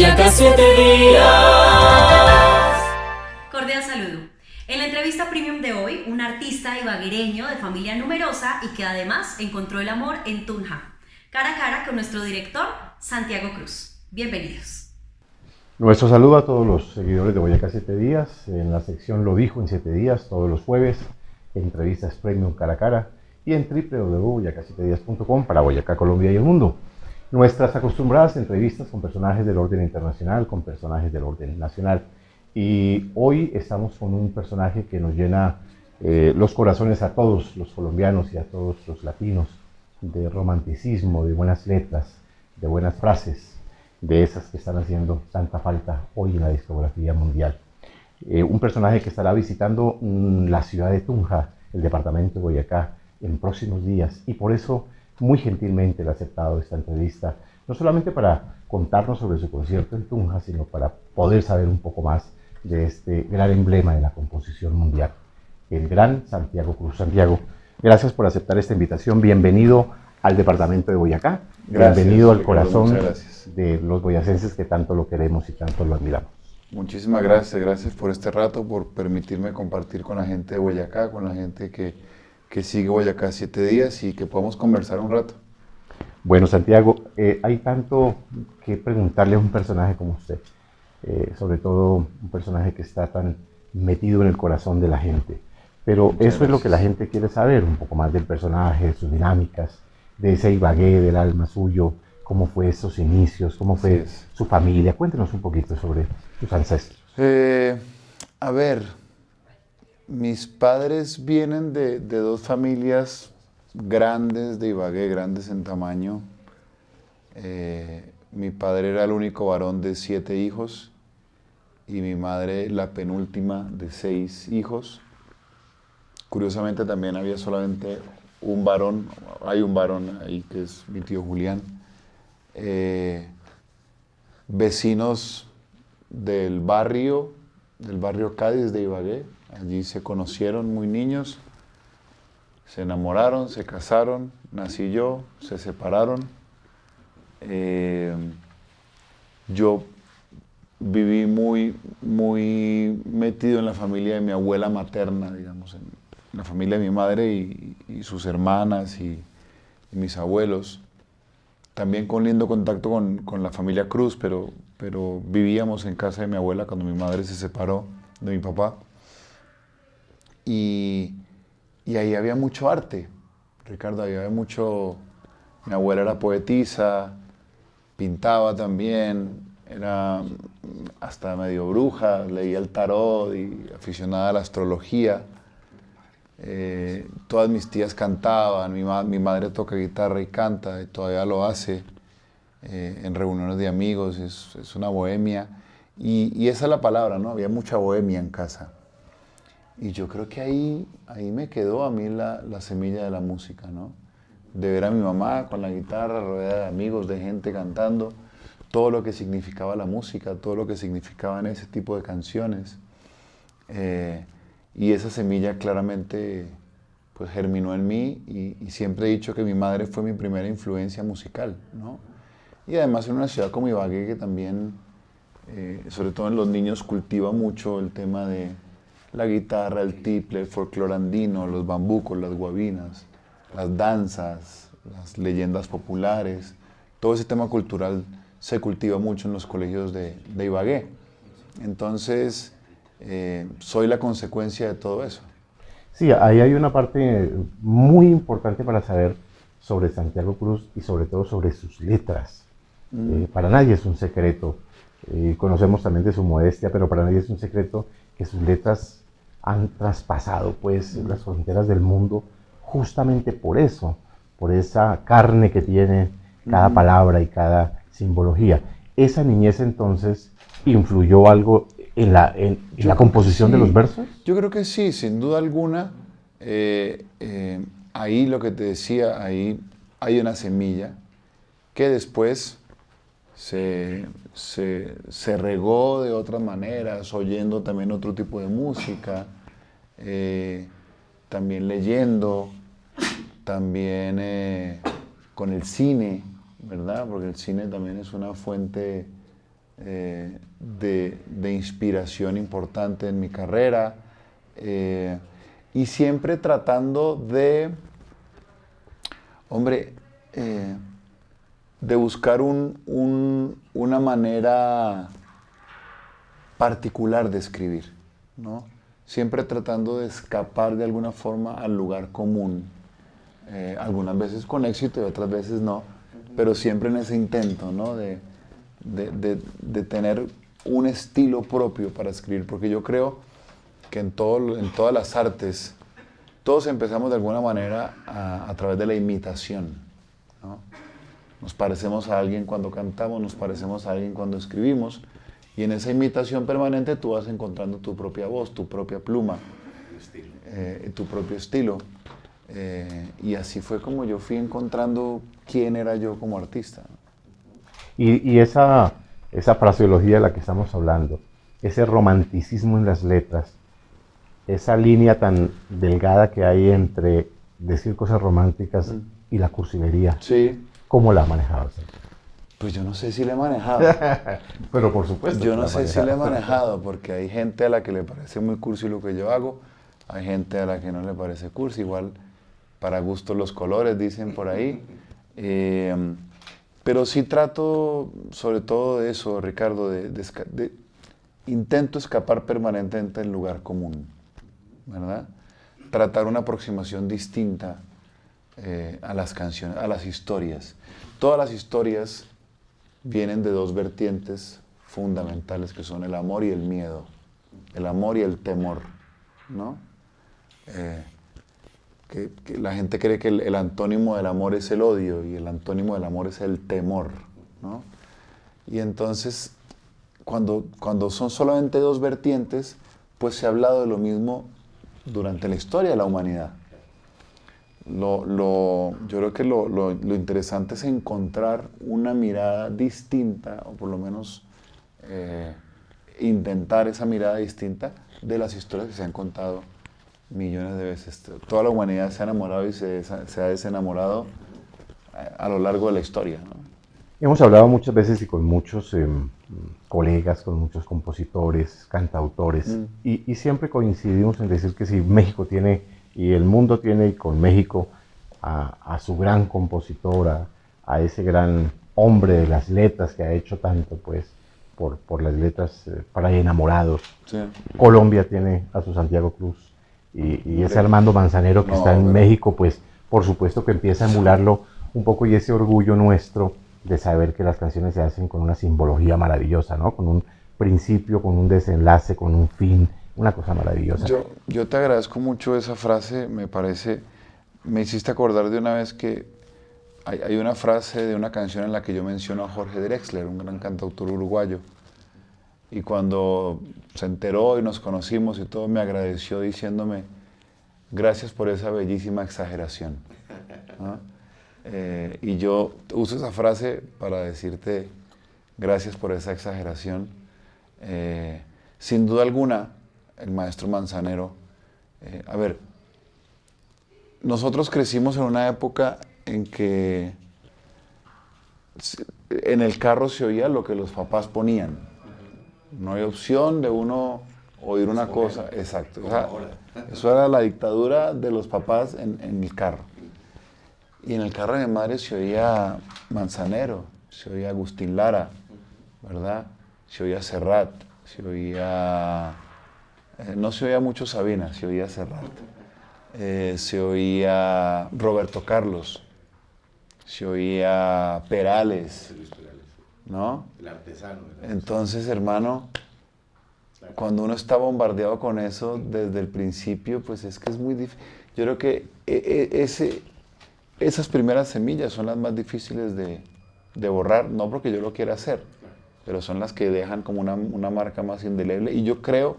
Boyacá 7 días. Cordial saludo. En la entrevista premium de hoy, un artista ibaguereño de familia numerosa y que además encontró el amor en Tunja. Cara a cara con nuestro director, Santiago Cruz. Bienvenidos. Nuestro saludo a todos los seguidores de Boyacá 7 días, en la sección Lo Dijo en 7 días, todos los jueves, entrevistas premium cara a cara y en www.boyacá7días.com para Boyacá, Colombia y el mundo. Nuestras acostumbradas entrevistas con personajes del orden internacional, con personajes del orden nacional. Y hoy estamos con un personaje que nos llena los corazones a todos los colombianos y a todos los latinos de romanticismo, de buenas letras, de buenas frases, de esas que están haciendo tanta falta hoy en la discografía mundial. Un personaje que estará visitando la ciudad de Tunja, el departamento de Boyacá, en próximos días, y por eso muy gentilmente le ha aceptado esta entrevista, no solamente para contarnos sobre su concierto en Tunja, sino para poder saber un poco más de este gran emblema de la composición mundial, el gran Santiago Cruz. Santiago, gracias por aceptar esta invitación, bienvenido al departamento de Boyacá, gracias, bienvenido al corazón de los boyacenses que tanto lo queremos y tanto lo admiramos. Muchísimas gracias por este rato, por permitirme compartir con la gente de Boyacá, con la gente que sigue Boyacá 7 días y que podamos conversar un rato. Bueno, Santiago, hay tanto que preguntarle a un personaje como usted, sobre todo un personaje que está tan metido en el corazón de la gente. Pero eso es lo que la gente quiere saber, un poco más del personaje, de sus dinámicas, de ese Ibagué, del alma suyo, cómo fue esos inicios, cómo fue su familia. Cuéntenos un poquito sobre sus ancestros. A ver, mis padres vienen de dos familias grandes de Ibagué, grandes en tamaño. Mi padre era el único varón de 7 hijos y mi madre la penúltima de 6 hijos. Curiosamente también había solamente un varón, hay un varón ahí que es mi tío Julián. Vecinos del barrio Cádiz de Ibagué, allí se conocieron muy niños, se enamoraron, se casaron, nací yo, se separaron. Yo viví muy metido en la familia de mi abuela materna, digamos, en la familia de mi madre y sus hermanas y mis abuelos. También con lindo contacto con la familia Cruz, pero vivíamos en casa de mi abuela cuando mi madre se separó de mi papá. Y ahí había mucho arte, Ricardo, ahí había mucho. Mi abuela era poetisa, pintaba también, era hasta medio bruja, leía el tarot y aficionada a la astrología. Todas mis tías cantaban, mi madre toca guitarra y canta, y todavía lo hace en reuniones de amigos, es una bohemia. Y esa es la palabra, ¿no? Había mucha bohemia en casa. Y yo creo que ahí me quedó a mí la semilla de la música, ¿no? De ver a mi mamá con la guitarra, rodeada de amigos, de gente cantando, todo lo que significaba la música, todo lo que significaban ese tipo de canciones. Y esa semilla claramente pues, germinó en mí y siempre he dicho que mi madre fue mi primera influencia musical, ¿no? Y además en una ciudad como Ibagué que también, sobre todo en los niños, cultiva mucho el tema de la guitarra, el tiple, el folclore andino, los bambucos, las guabinas, las danzas, las leyendas populares. Todo ese tema cultural se cultiva mucho en los colegios de Ibagué. Entonces, soy la consecuencia de todo eso. Sí, ahí hay una parte muy importante para saber sobre Santiago Cruz y sobre todo sobre sus letras. Para nadie es un secreto, conocemos también de su modestia, pero para nadie es un secreto que sus letras han traspasado pues las fronteras del mundo justamente por eso, por esa carne que tiene cada palabra y cada simbología. ¿Esa niñez entonces influyó algo en la composición de los versos? Yo creo que sí, sin duda alguna. Ahí lo que te decía, ahí hay una semilla que después se regó de otras maneras, oyendo también otro tipo de música, también leyendo, también con el cine, ¿verdad? Porque el cine también es una fuente de inspiración importante en mi carrera, y siempre tratando de, hombre, de buscar una manera particular de escribir, ¿no? Siempre tratando de escapar de alguna forma al lugar común, algunas veces con éxito y otras veces no, pero siempre en ese intento, ¿no? de tener un estilo propio para escribir, porque yo creo que en todas las artes todos empezamos de alguna manera a través de la imitación, ¿no? Nos parecemos a alguien cuando cantamos, nos parecemos a alguien cuando escribimos, y en esa imitación permanente tú vas encontrando tu propia voz, tu propia pluma, tu propio estilo. Y así fue como yo fui encontrando quién era yo como artista. Y esa fraseología de la que estamos hablando, ese romanticismo en las letras, esa línea tan delgada que hay entre decir cosas románticas y la cursilería, sí. ¿Cómo la has manejado? Pues yo no sé si la he manejado. Pero por supuesto. Yo no sé si la he manejado, porque hay gente a la que le parece muy cursi lo que yo hago, hay gente a la que no le parece cursi, igual para gusto los colores, dicen por ahí. Pero sí trato, sobre todo de eso, Ricardo, intento escapar permanentemente del lugar común, ¿verdad? Tratar una aproximación distinta a las canciones, a las historias. Todas las historias vienen de dos vertientes fundamentales que son el amor y el miedo, el amor y el temor, ¿no? Que la gente cree que el antónimo del amor es el odio y el antónimo del amor es el temor, ¿no? Y entonces, cuando son solamente dos vertientes, pues se ha hablado de lo mismo durante la historia de la humanidad. Yo creo que lo interesante es encontrar una mirada distinta, o por lo menos intentar esa mirada distinta de las historias que se han contado millones de veces. Toda la humanidad se ha enamorado y se ha desenamorado a lo largo de la historia, ¿no? Hemos hablado muchas veces y con muchos colegas, con muchos compositores, cantautores, y siempre coincidimos en decir que si México tiene, y el mundo tiene, y con México, a su gran compositora, a ese gran hombre de las letras que ha hecho tanto, pues, por las letras para enamorados. Sí. Colombia tiene a su Santiago Cruz, y ese Armando Manzanero que está en México, pues, por supuesto que empieza a emularlo un poco, y ese orgullo nuestro de saber que las canciones se hacen con una simbología maravillosa, ¿no? Con un principio, con un desenlace, con un fin, una cosa maravillosa. Yo te agradezco mucho esa frase, me hiciste acordar de una vez que hay una frase de una canción en la que yo menciono a Jorge Drexler, un gran cantautor uruguayo, y cuando se enteró y nos conocimos y todo, me agradeció diciéndome, gracias por esa bellísima exageración, ¿no? Y yo uso esa frase para decirte gracias por esa exageración. Sin duda alguna, el maestro Manzanero, a ver, nosotros crecimos en una época en que en el carro se oía lo que los papás ponían. No hay opción de uno oír una cosa. Exacto. O sea, eso era la dictadura de los papás en el carro. Y en el carro de mi madre se oía Manzanero, se oía Agustín Lara, ¿verdad? Se oía Serrat, se oía... no se oía mucho Sabina, se oía Serrat. Se oía Roberto Carlos, se oía Perales, ¿no? El artesano. Entonces, hermano, cuando uno está bombardeado con eso desde el principio, pues es que es muy difícil. Yo creo que esas primeras semillas son las más difíciles de borrar, no porque yo lo quiera hacer, pero son las que dejan como una marca más indeleble. Y yo creo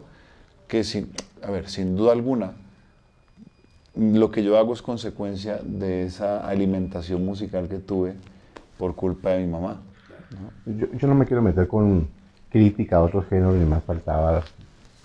que, sin duda alguna, lo que yo hago es consecuencia de esa alimentación musical que tuve por culpa de mi mamá, ¿no? Yo no me quiero meter con crítica a otros géneros, ni más faltaba,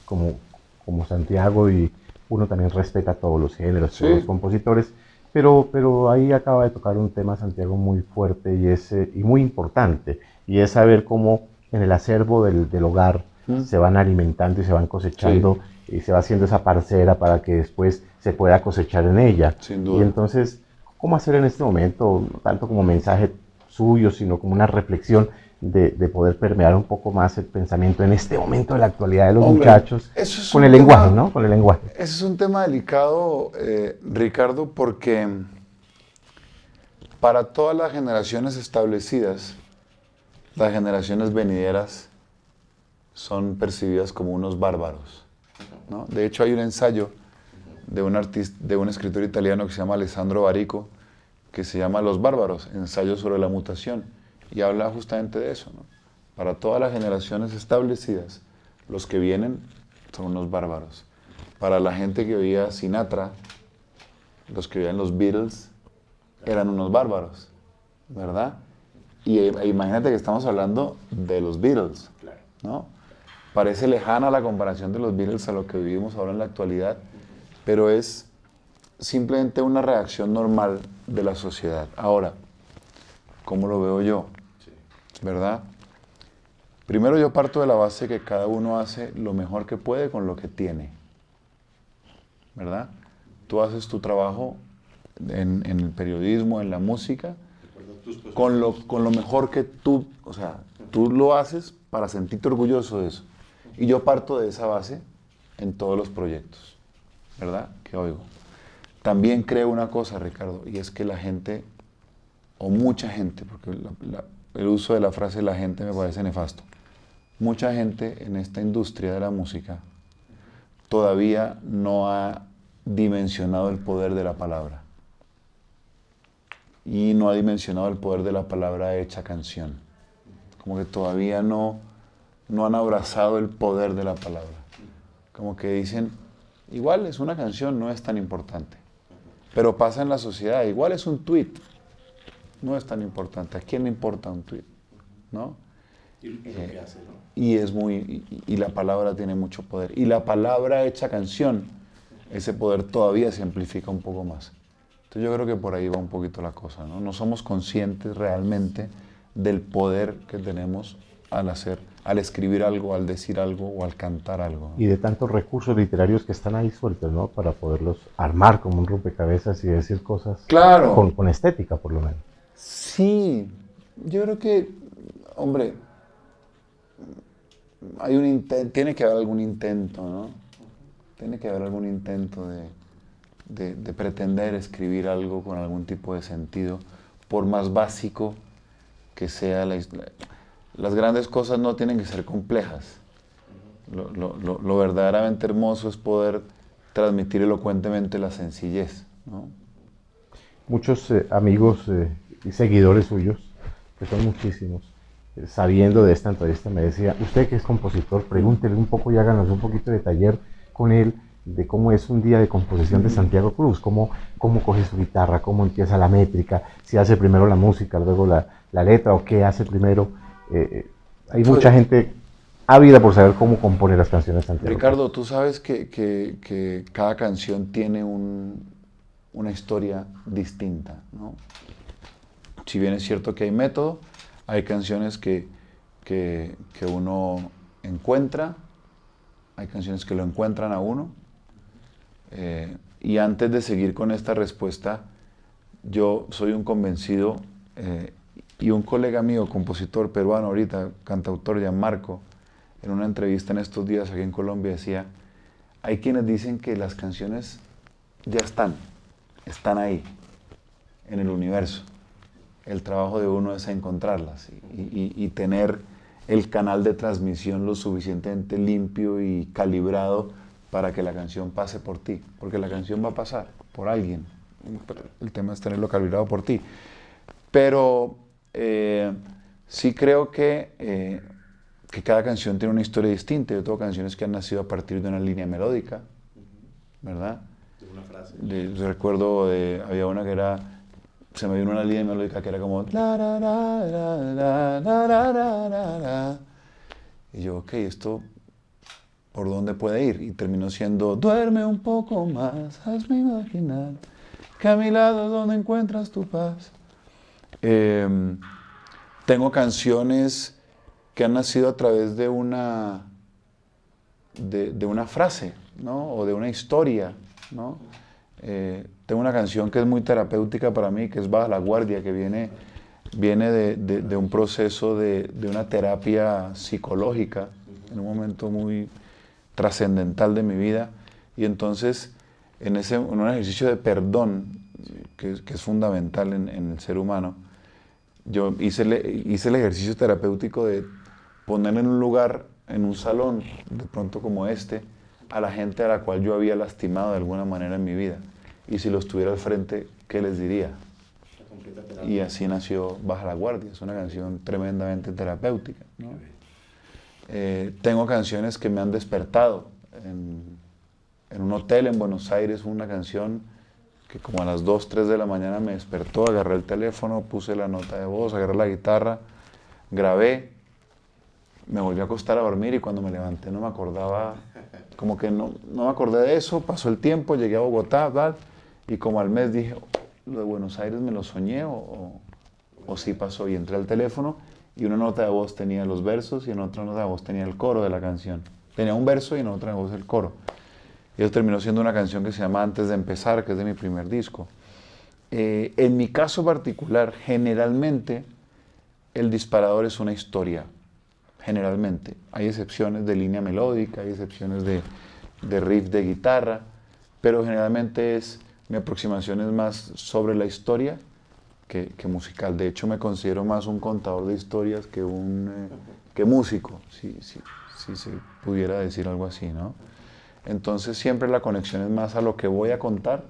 como Santiago, y uno también respeta todos los géneros, sí, todos los compositores, pero ahí acaba de tocar un tema, Santiago, muy fuerte y muy importante, y es saber cómo en el acervo del hogar se van alimentando y se van cosechando y se va haciendo esa parcela para que después se pueda cosechar en ella. Sin duda. Y entonces, ¿cómo hacer en este momento, no tanto como mensaje suyo, sino como una reflexión de poder permear un poco más el pensamiento en este momento de la actualidad de los muchachos con el lenguaje, ¿no? Con el lenguaje. Ese es un tema delicado, Ricardo, porque para todas las generaciones establecidas, las generaciones venideras son percibidas como unos bárbaros, ¿no? De hecho, hay un ensayo de un escritor italiano que se llama Alessandro Barico, que se llama Los Bárbaros, ensayo sobre la mutación, y habla justamente de eso, ¿no? Para todas las generaciones establecidas, los que vienen son unos bárbaros. Para la gente que oía Sinatra, los que oían los Beatles, eran unos bárbaros, ¿verdad? Y imagínate que estamos hablando de los Beatles, ¿no? Parece lejana la comparación de los Beatles a lo que vivimos ahora en la actualidad, pero es simplemente una reacción normal de la sociedad. Ahora, ¿cómo lo veo yo? ¿Verdad? Primero yo parto de la base que cada uno hace lo mejor que puede con lo que tiene, ¿verdad? Tú haces tu trabajo en el periodismo, en la música, con lo mejor que tú, o sea, tú lo haces para sentirte orgulloso de eso. Y yo parto de esa base en todos los proyectos, ¿verdad? Que oigo. También creo una cosa, Ricardo, y es que la gente, o mucha gente, porque el uso de la frase la gente me parece nefasto, mucha gente en esta industria de la música todavía no ha dimensionado el poder de la palabra. Y no ha dimensionado el poder de la palabra hecha canción. Como que todavía no han abrazado el poder de la palabra. Como que dicen, igual es una canción, no es tan importante. Pero pasa en la sociedad, igual es un tweet, no es tan importante. ¿A quién le importa un tweet? ¿No? Y lo que hace, ¿no? Y la palabra tiene mucho poder. Y la palabra hecha canción, ese poder todavía se amplifica un poco más. Entonces yo creo que por ahí va un poquito la cosa, ¿no? No somos conscientes realmente del poder que tenemos al escribir algo, al decir algo o al cantar algo, ¿no? Y de tantos recursos literarios que están ahí sueltos, ¿no? Para poderlos armar como un rompecabezas y decir cosas claro. con estética, por lo menos. Sí, yo creo que, hombre, tiene que haber algún intento, ¿no? Tiene que haber algún intento de pretender escribir algo con algún tipo de sentido, por más básico que sea las grandes cosas no tienen que ser complejas. Lo verdaderamente hermoso es poder transmitir elocuentemente la sencillez, ¿no? Muchos amigos y seguidores suyos, que son muchísimos, sabiendo de esta entrevista me decía, usted que es compositor, pregúntele un poco y háganos un poquito de taller con él de cómo es un día de composición de Santiago Cruz, cómo coge su guitarra, cómo empieza la métrica, si hace primero la música, luego la letra, o qué hace primero. Hay mucha gente ávida por saber cómo compone las canciones de Santiago Ricardo, Cruz. tú sabes que cada canción tiene una historia distinta, ¿no? Si bien es cierto que hay método, hay canciones que uno encuentra, hay canciones que lo encuentran a uno. Y antes de seguir con esta respuesta, yo soy un convencido, y un colega mío, compositor peruano ahorita, cantautor Gianmarco, en una entrevista en estos días aquí en Colombia decía, hay quienes dicen que las canciones ya están ahí, en el universo. El trabajo de uno es encontrarlas y tener el canal de transmisión lo suficientemente limpio y calibrado para que la canción pase por ti, porque la canción va a pasar por alguien. El tema es tenerlo calibrado por ti. Pero sí creo que cada canción tiene una historia distinta. Yo tengo canciones que han nacido a partir de una línea melódica, ¿verdad? De una frase. Yo recuerdo, había una que era, se me vino una línea melódica que era como la, la, la, la, la, la, la, la, la, la. Y yo, ok, esto ¿por dónde puede ir? Y terminó siendo duerme un poco más, hazme imaginar que a mi lado es donde encuentras tu paz. Tengo canciones que han nacido a través de una frase, ¿no? O de una historia, ¿no? Tengo una canción que es muy terapéutica para mí, que es Baja la Guardia, que viene de un proceso de una terapia psicológica, en un momento muy trascendental de mi vida. Y entonces, en un ejercicio de perdón, que es fundamental en el ser humano, yo hice el ejercicio terapéutico de poner en un lugar, en un salón, de pronto como este, a la gente a la cual yo había lastimado de alguna manera en mi vida. Y si los tuviera al frente, ¿qué les diría? Y así nació Baja la Guardia. Es una canción tremendamente terapéutica, ¿no? Tengo canciones que me han despertado. En un hotel en Buenos Aires, una canción que como a las 2, 3 de la mañana me despertó, agarré el teléfono, puse la nota de voz, agarré la guitarra, grabé, me volví a acostar a dormir y cuando me levanté no me acordaba, como que no me acordé de eso, pasó el tiempo, llegué a Bogotá, tal, y como al mes dije, lo de Buenos Aires me lo soñé o sí pasó, y entré al teléfono y una nota de voz tenía los versos y en otra nota de voz tenía el coro de la canción. Tenía un verso y en otra voz el coro. Y eso terminó siendo una canción que se llama Antes de Empezar, que es de mi primer disco. En mi caso particular, generalmente el disparador es una historia. Generalmente. Hay excepciones de línea melódica, hay excepciones de riff de guitarra, pero generalmente mi aproximación es más sobre la historia que musical. De hecho, me considero más un contador de historias que músico, si se pudiera decir algo así, ¿no? Entonces siempre la conexión es más a lo que voy a contar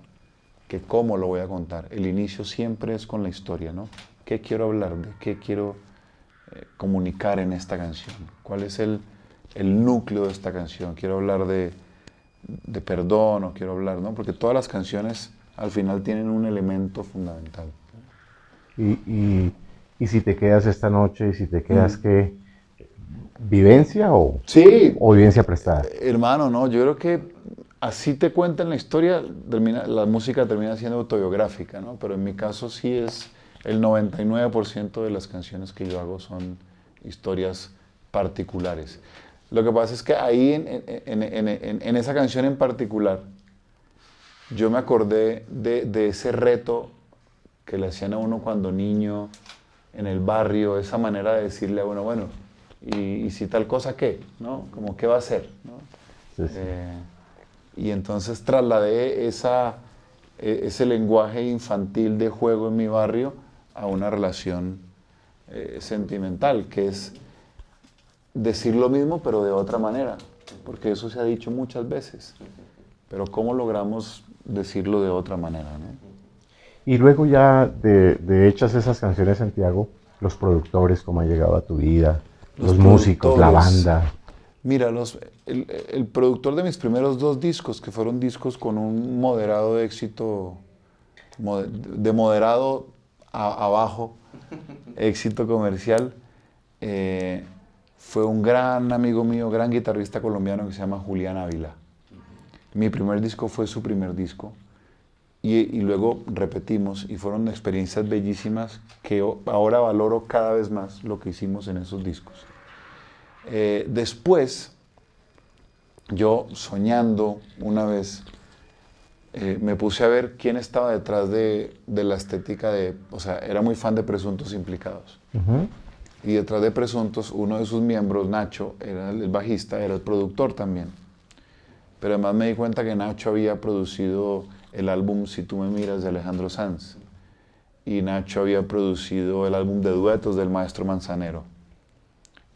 que cómo lo voy a contar. El inicio siempre es con la historia, ¿no? ¿Qué quiero hablar? ¿De qué quiero comunicar en esta canción? ¿Cuál es el núcleo de esta canción? ¿Quiero hablar de perdón o quiero hablar, ¿no? Porque todas las canciones al final tienen un elemento fundamental. Y si te quedas esta noche, y si te quedas, ¿qué? ¿Vivencia Sí, o vivencia prestada? Hermano, no, yo creo que así te cuentan la historia, la música termina siendo autobiográfica, ¿no? Pero en mi caso sí es el 99% de las canciones que yo hago son historias particulares. Lo que pasa es que ahí, en esa canción en particular, yo me acordé de ese reto que le hacían a uno cuando niño, en el barrio, esa manera de decirle a uno, bueno, y si tal cosa, ¿qué? ¿No? Como, ¿qué va a hacer? ¿No? Sí, sí. Y entonces trasladé ese lenguaje infantil de juego en mi barrio a una relación sentimental, que es decir lo mismo pero de otra manera, porque eso se ha dicho muchas veces, pero ¿cómo logramos decirlo de otra manera, ¿no? Y luego ya de hechas esas canciones, Santiago, los productores, cómo han llegado a tu vida, los músicos, la banda. Mira, el productor de mis primeros 2 discos, que fueron discos con un moderado éxito, de moderado a bajo éxito comercial, fue un gran amigo mío, gran guitarrista colombiano que se llama Julián Ávila. Mi primer disco fue su primer disco y luego repetimos y fueron experiencias bellísimas que ahora valoro cada vez más lo que hicimos en esos discos. Después, yo soñando una vez, me puse a ver quién estaba detrás de la estética o sea, era muy fan de Presuntos Implicados. Uh-huh. Y detrás de Presuntos, uno de sus miembros, Nacho, era el bajista, era el productor también. Pero además me di cuenta que Nacho había producido el álbum Si tú me miras de Alejandro Sanz. Y Nacho había producido el álbum de duetos del Maestro Manzanero.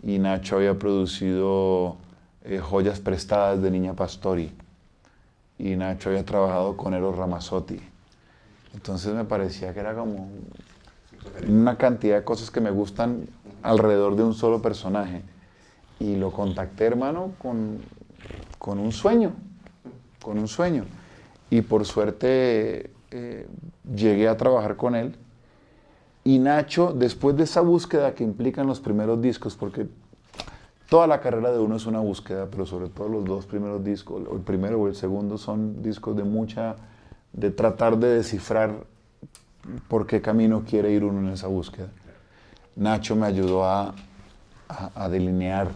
Y Nacho había producido Joyas Prestadas de Niña Pastori. Y Nacho había trabajado con Eros Ramazzotti. Entonces me parecía que era como una cantidad de cosas que me gustan alrededor de un solo personaje. Y lo contacté, hermano, con un sueño. Y por suerte llegué a trabajar con él. Y Nacho, después de esa búsqueda que implican los primeros discos, porque toda la carrera de uno es una búsqueda, pero sobre todo los 2 primeros discos, o el primero o el segundo, son discos de tratar de descifrar por qué camino quiere ir uno en esa búsqueda. Nacho me ayudó a a delinear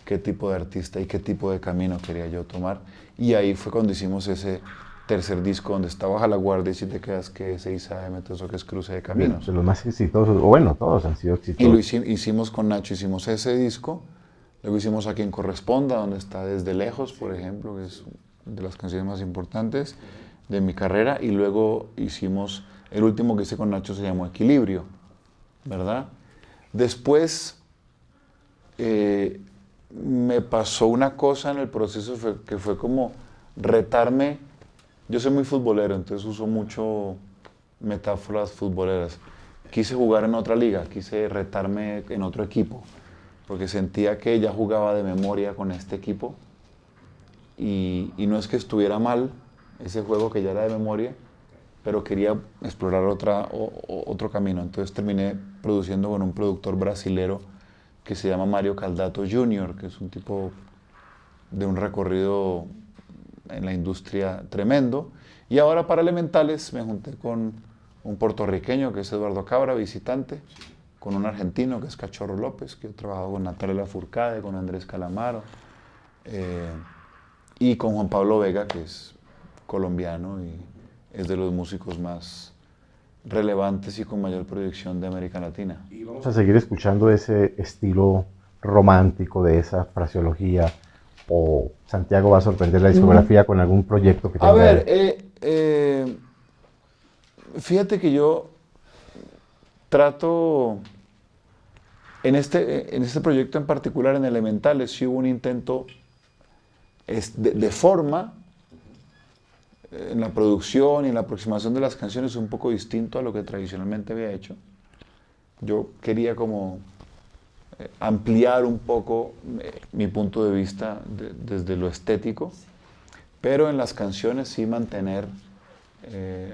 qué tipo de artista y qué tipo de camino quería yo tomar. Y ahí fue cuando hicimos ese tercer disco donde está Baja la Guardia y Si te quedas que es 6 AM, todo eso que es Cruce de Caminos. De los más exitosos, o bueno, todos han sido exitosos. Y lo hicimos con Nacho, hicimos ese disco, luego hicimos A Quien Corresponda, donde está Desde Lejos, por ejemplo, que es de las canciones más importantes de mi carrera, y luego hicimos, el último que hice con Nacho se llamó Equilibrio, ¿verdad? Después me pasó una cosa en el proceso que fue como retarme. Yo soy muy futbolero, entonces uso mucho metáforas futboleras. Quise jugar en otra liga, quise retarme en otro equipo, porque sentía que ya jugaba de memoria con este equipo y no es que estuviera mal ese juego que ya era de memoria, pero quería explorar otro camino. Entonces terminé produciendo con un productor brasilero que se llama Mario Caldato Jr., que es un tipo de un recorrido en la industria tremendo. Y ahora para Elementales me junté con un puertorriqueño que es Eduardo Cabra, visitante, con un argentino que es Cachorro López, que yo he trabajado con Natalia Lafourcade, con Andrés Calamaro, y con Juan Pablo Vega, que es colombiano y es de los músicos más relevantes y con mayor proyección de América Latina. Y vamos a seguir escuchando ese estilo romántico, de esa fraseología, o Santiago va a sorprender la discografía con algún proyecto que tenga. A ver, fíjate que yo trato, en este proyecto en particular, en Elementales, sí hubo un intento de forma, en la producción y en la aproximación de las canciones un poco distinto a lo que tradicionalmente había hecho. Yo quería como ampliar un poco mi punto de vista desde lo estético, pero en las canciones sí mantener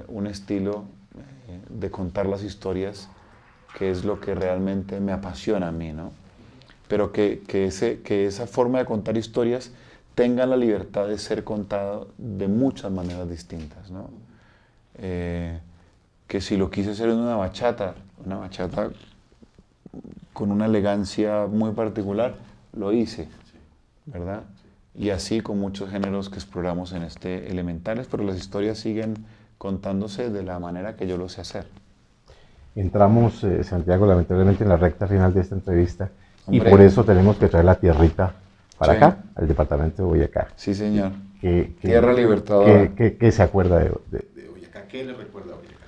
un estilo de contar las historias, que es lo que realmente me apasiona a mí, ¿no? Pero que esa forma de contar historias tenga la libertad de ser contado de muchas maneras distintas, ¿no? Que si lo quise hacer en una bachata con una elegancia muy particular, lo hice, ¿verdad? Y así con muchos géneros que exploramos en Elementales, pero las historias siguen contándose de la manera que yo lo sé hacer. Entramos, Santiago, lamentablemente en la recta final de esta entrevista. Hombre. Y por eso tenemos que traer la tierrita para acá, al departamento de Boyacá. Sí, señor. Tierra Libertadora. ¿Qué se acuerda de Boyacá? ¿Qué le recuerda a Boyacá?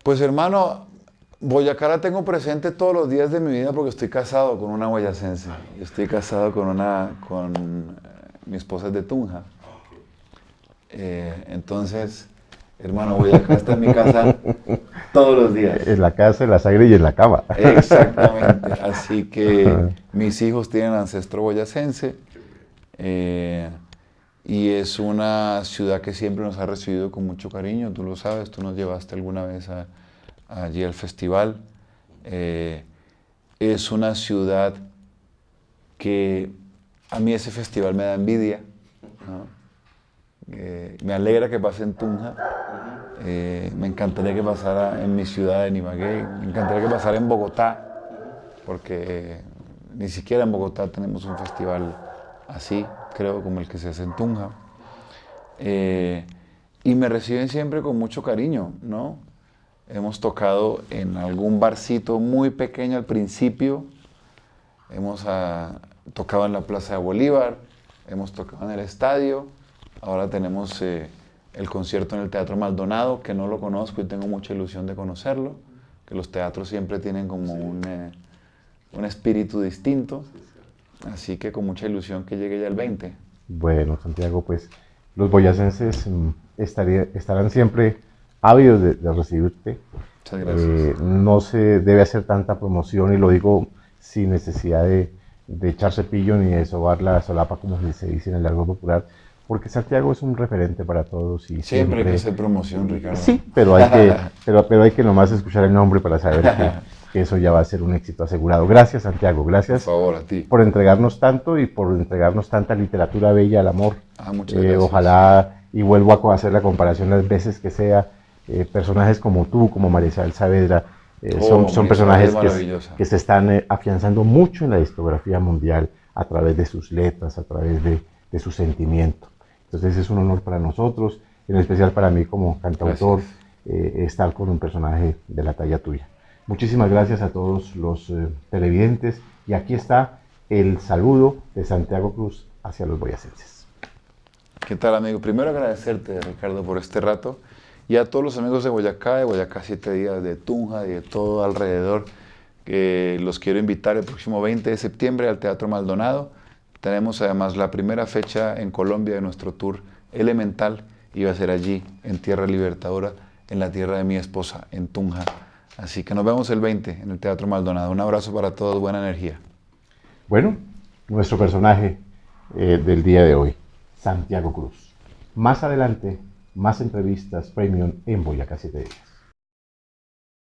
Pues hermano, Boyacá la tengo presente todos los días de mi vida porque estoy casado con una boyacense. Yo estoy casado con mi esposa es de Tunja. Entonces, hermano, Boyacá está en mi casa todos los días. En la casa, en la sangre y en la cama. Exactamente. Así que mis hijos tienen ancestro boyacense. Y es una ciudad que siempre nos ha recibido con mucho cariño. Tú lo sabes, tú nos llevaste alguna vez allí al festival. Es una ciudad que a mí ese festival me da envidia, ¿no? Me alegra que pase en Tunja. Me encantaría que pasara en mi ciudad, en Ibagué. Me encantaría que pasara en Bogotá, porque ni siquiera en Bogotá tenemos un festival así, creo, como el que se hace en Tunja. Y me reciben siempre con mucho cariño, ¿no? Hemos tocado en algún barcito muy pequeño al principio. Hemos tocado en la Plaza de Bolívar, hemos tocado en el estadio. Ahora tenemos el concierto en el Teatro Maldonado, que no lo conozco y tengo mucha ilusión de conocerlo, que los teatros siempre tienen como un espíritu distinto, así que con mucha ilusión que llegue ya el 20. Bueno, Santiago, pues los boyacenses estarán siempre ávidos de recibirte. Muchas gracias. No se debe hacer tanta promoción, y lo digo sin necesidad de echar cepillo ni de sobar la solapa, como se dice en el argot popular, porque Santiago es un referente para todos. Y siempre hay que hacer promoción, Ricardo. Sí, pero hay que nomás escuchar el nombre para saber que eso ya va a ser un éxito asegurado. Gracias, Santiago, gracias por favor, a ti, por entregarnos tanto y por entregarnos tanta literatura bella al amor. Muchas gracias. Ojalá, y vuelvo a hacer la comparación las veces que sea, personajes como tú, como María Isabel Saavedra, Son personajes maravillosa. que se están afianzando mucho en la discografía mundial a través de sus letras, a través de su sentimiento. Entonces es un honor para nosotros, en especial para mí como cantautor, estar con un personaje de la talla tuya. Muchísimas gracias a todos los televidentes y aquí está el saludo de Santiago Cruz hacia los boyacenses. ¿Qué tal, amigo? Primero agradecerte, Ricardo, por este rato y a todos los amigos de Boyacá 7 días, de Tunja y de todo alrededor, que los quiero invitar el próximo 20 de septiembre al Teatro Maldonado. Tenemos además la primera fecha en Colombia de nuestro tour Elemental y va a ser allí, en Tierra Libertadora, en la tierra de mi esposa, en Tunja. Así que nos vemos el 20 en el Teatro Maldonado. Un abrazo para todos, buena energía. Bueno, nuestro personaje del día de hoy, Santiago Cruz. Más adelante, más entrevistas premium en Boyacá 7 días.